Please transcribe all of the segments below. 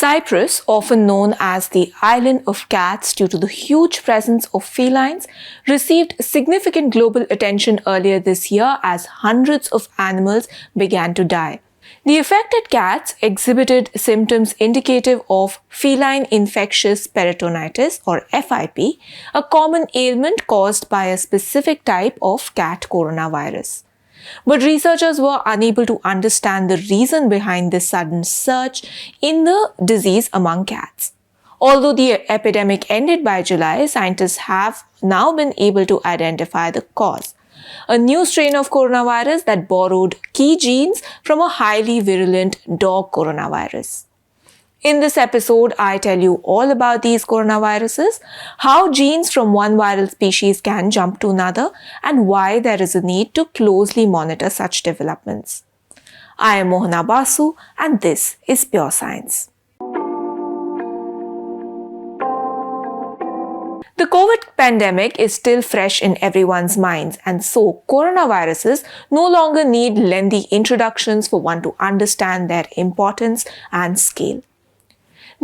Cyprus, often known as the island of cats due to the huge presence of felines, received significant global attention earlier this year as hundreds of animals began to die. The affected cats exhibited symptoms indicative of feline infectious peritonitis or FIP, a common ailment caused by a specific type of cat coronavirus. But researchers were unable to understand the reason behind this sudden surge in the disease among cats. Although the epidemic ended by July, scientists have now been able to identify the cause: a new strain of coronavirus that borrowed key genes from a highly virulent dog coronavirus. In this episode, I tell you all about these coronaviruses, how genes from one viral species can jump to another, and why there is a need to closely monitor such developments. I am Mohana Basu, and this is Pure Science. The COVID pandemic is still fresh in everyone's minds, and so coronaviruses no longer need lengthy introductions for one to understand their importance and scale.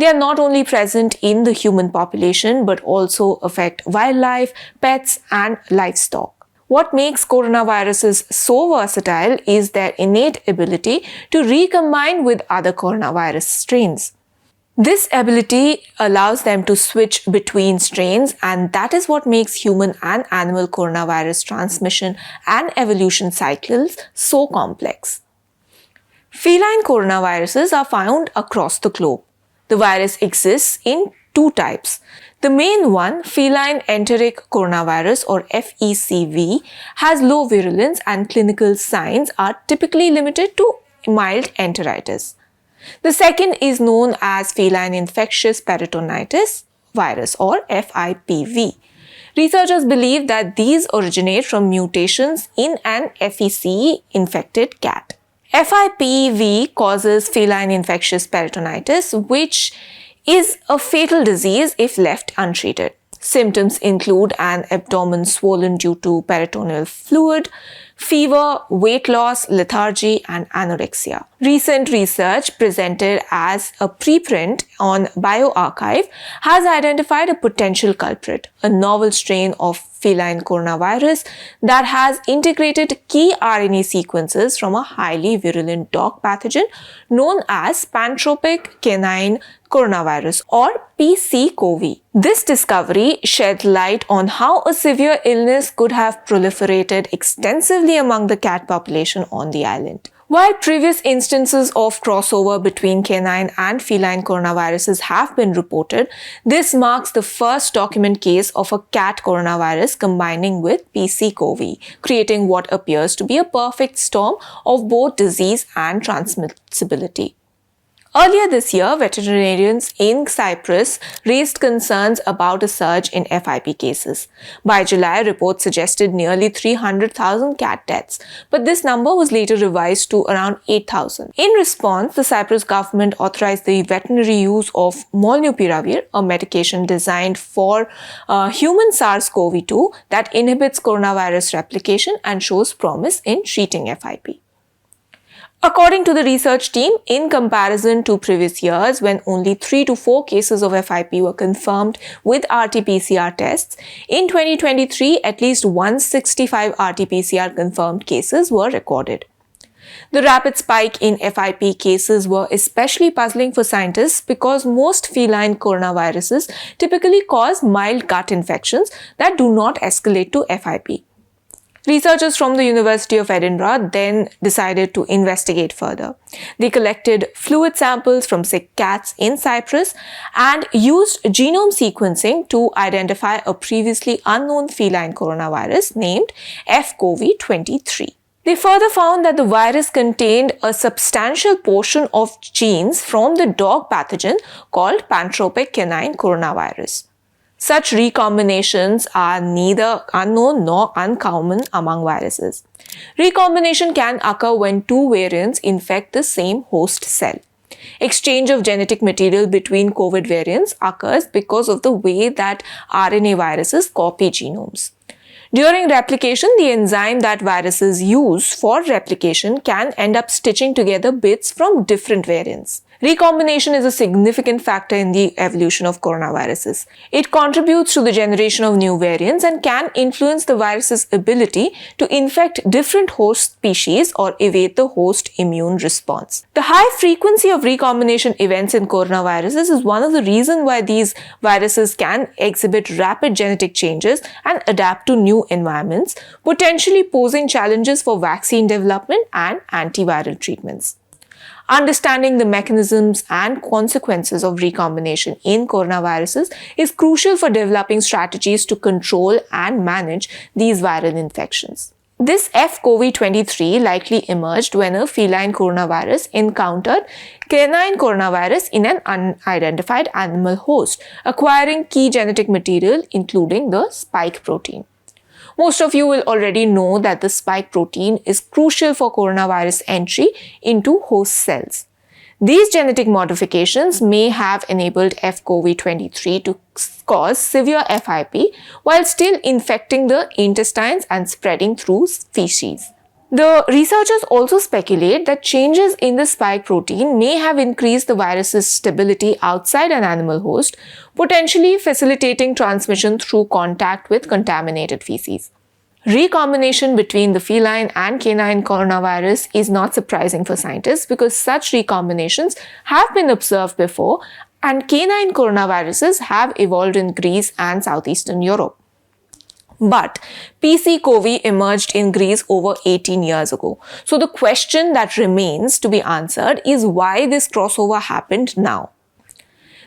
They are not only present in the human population but also affect wildlife, pets, and livestock. What makes coronaviruses so versatile is their innate ability to recombine with other coronavirus strains. This ability allows them to switch between strains, and that is what makes human and animal coronavirus transmission and evolution cycles so complex. Feline coronaviruses are found across the globe. The virus exists in two types. The main one, feline enteric coronavirus or FECV, has low virulence and clinical signs are typically limited to mild enteritis. The second is known as feline infectious peritonitis virus or FIPV. Researchers believe that these originate from mutations in an FECE infected cat. FIPV causes feline infectious peritonitis, which is a fatal disease if left untreated. Symptoms include an abdomen swollen due to peritoneal fluid, fever, weight loss, lethargy, and anorexia. Recent research presented as a preprint on bioRxiv has identified a potential culprit, a novel strain of feline coronavirus that has integrated key RNA sequences from a highly virulent dog pathogen known as pantropic canine coronavirus or PCCOV. This discovery shed light on how a severe illness could have proliferated extensively among the cat population on the island. While previous instances of crossover between canine and feline coronaviruses have been reported, this marks the first documented case of a cat coronavirus combining with PCCOV, creating what appears to be a perfect storm of both disease and transmissibility. Earlier this year, veterinarians in Cyprus raised concerns about a surge in FIP cases. By July, reports suggested nearly 300,000 cat deaths, but this number was later revised to around 8,000. In response, the Cyprus government authorized the veterinary use of molnupiravir, a medication designed for human SARS-CoV-2 that inhibits coronavirus replication and shows promise in treating FIP. According to the research team, in comparison to previous years when only 3 to 4 cases of FIP were confirmed with RT-PCR tests, in 2023 at least 165 RT-PCR confirmed cases were recorded. The rapid spike in FIP cases were especially puzzling for scientists because most feline coronaviruses typically cause mild gut infections that do not escalate to FIP. Researchers from the University of Edinburgh then decided to investigate further. They collected fluid samples from sick cats in Cyprus and used genome sequencing to identify a previously unknown feline coronavirus named FCoV23. They further found that the virus contained a substantial portion of genes from the dog pathogen called pantropic canine coronavirus. Such recombinations are neither unknown nor uncommon among viruses. Recombination can occur when two variants infect the same host cell. Exchange of genetic material between COVID variants occurs because of the way that RNA viruses copy genomes. During replication, the enzyme that viruses use for replication can end up stitching together bits from different variants. Recombination is a significant factor in the evolution of coronaviruses. It contributes to the generation of new variants and can influence the virus's ability to infect different host species or evade the host immune response. The high frequency of recombination events in coronaviruses is one of the reasons why these viruses can exhibit rapid genetic changes and adapt to new environments, potentially posing challenges for vaccine development and antiviral treatments. Understanding the mechanisms and consequences of recombination in coronaviruses is crucial for developing strategies to control and manage these viral infections. This F-CoV-23 likely emerged when a feline coronavirus encountered canine coronavirus in an unidentified animal host, acquiring key genetic material including the spike protein. Most of you will already know that the spike protein is crucial for coronavirus entry into host cells. These genetic modifications may have enabled F-CoV-23 to cause severe FIP while still infecting the intestines and spreading through feces. The researchers also speculate that changes in the spike protein may have increased the virus's stability outside an animal host, potentially facilitating transmission through contact with contaminated feces. Recombination between the feline and canine coronavirus is not surprising for scientists because such recombinations have been observed before and canine coronaviruses have evolved in Greece and southeastern Europe. But PC-CoV emerged in Greece over 18 years ago. So the question that remains to be answered is why this crossover happened now.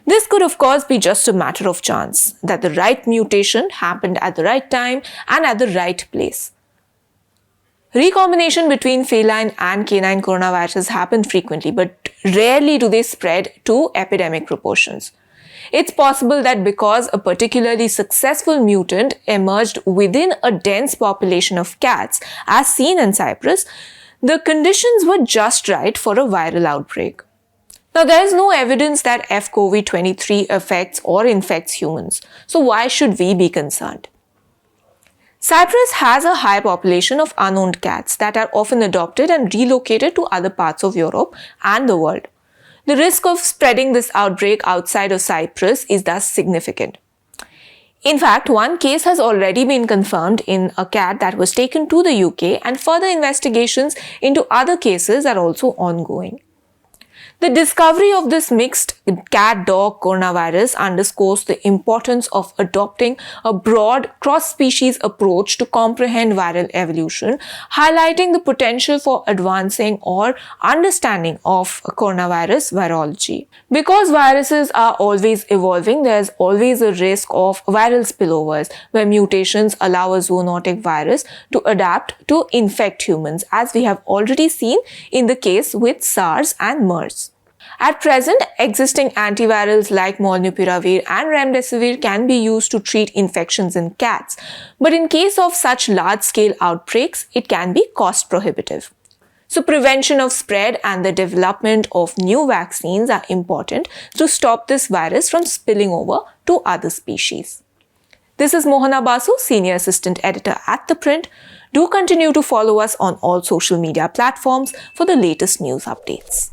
This could of course be just a matter of chance, that the right mutation happened at the right time and at the right place. Recombination between feline and canine coronaviruses happen frequently, but rarely do they spread to epidemic proportions. It's possible that because a particularly successful mutant emerged within a dense population of cats, as seen in Cyprus, the conditions were just right for a viral outbreak. Now, there is no evidence that F-CoV-23 affects or infects humans, so why should we be concerned? Cyprus has a high population of unowned cats that are often adopted and relocated to other parts of Europe and the world. The risk of spreading this outbreak outside of Cyprus is thus significant. In fact, one case has already been confirmed in a cat that was taken to the UK, and further investigations into other cases are also ongoing. The discovery of this mixed cat-dog coronavirus underscores the importance of adopting a broad cross-species approach to comprehend viral evolution, highlighting the potential for advancing or understanding of coronavirus virology. Because viruses are always evolving, there is always a risk of viral spillovers, where mutations allow a zoonotic virus to adapt to infect humans, as we have already seen in the case with SARS and MERS. At present, existing antivirals like molnupiravir and remdesivir can be used to treat infections in cats, but in case of such large-scale outbreaks, it can be cost-prohibitive. So prevention of spread and the development of new vaccines are important to stop this virus from spilling over to other species. This is Mohana Basu, Senior Assistant Editor at ThePrint. Do continue to follow us on all social media platforms for the latest news updates.